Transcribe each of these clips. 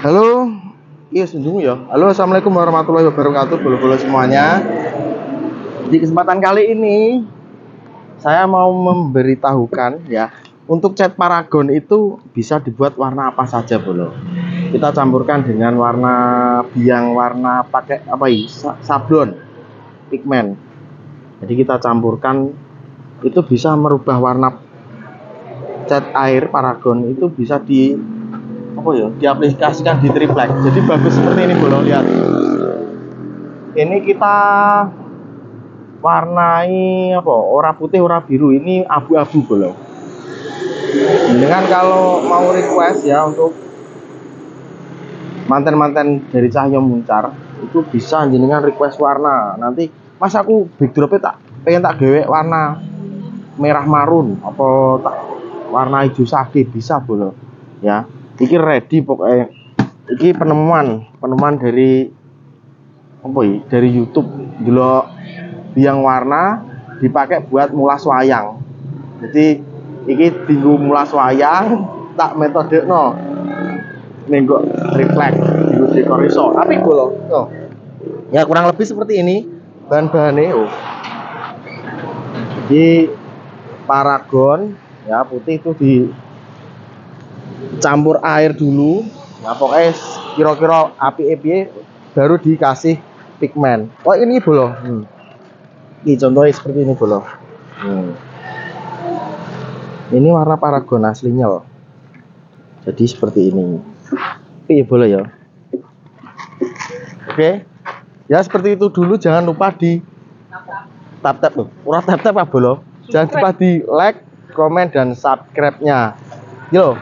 Halo, iya sendung ya. Halo, assalamualaikum warahmatullahi wabarakatuh, bolo-bolo semuanya. Di kesempatan kali ini, saya mau memberitahukan ya, untuk cat Paragon itu bisa dibuat warna apa saja, bolo. Kita campurkan dengan warna biang, warna pakai apa ya, sablon, pigmen. Jadi kita campurkan, itu bisa merubah warna cat air Paragon itu bisa di apa ya, diaplikasikan di triplek. Jadi bagus seperti ini, bolo, lihat. Ini kita warnai apa, ora putih ora biru, ini abu-abu, bolo. Dengan kalau mau request ya untuk manten-manten dari Cahyo Muncar, itu bisa jenengan request warna. Nanti mas aku backdropnya tak pengen tak gawe warna merah marun apa tak warna hijau sage, bisa, bolo. Ya, iki ready pokoknya. Iki penemuan dari apa ya, dari YouTube dulu, biang warna dipakai buat mulas wayang. Jadi iki tinggu mulas wayang tak metode no nenggo refleks tinggu dekor iso tapi bolo no. Ya kurang lebih seperti ini bahan-bahannya. Jadi Paragon ya putih itu dicampur air dulu. Nah pokoknya kira-kira api baru dikasih pigmen. Oh ini, bolo. Ini contohnya seperti ini, bolo. Ini warna Paragon aslinya loh. Jadi seperti ini. Iya, boleh ya. Oke. Ya seperti itu dulu, jangan lupa di tap-tap loh. Ora tap-tap apa, bolo. Jangan lupa di like, komen dan subscribe-nya. Yo.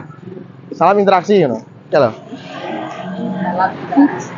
Salam interaksi, you know. Salam interaksi.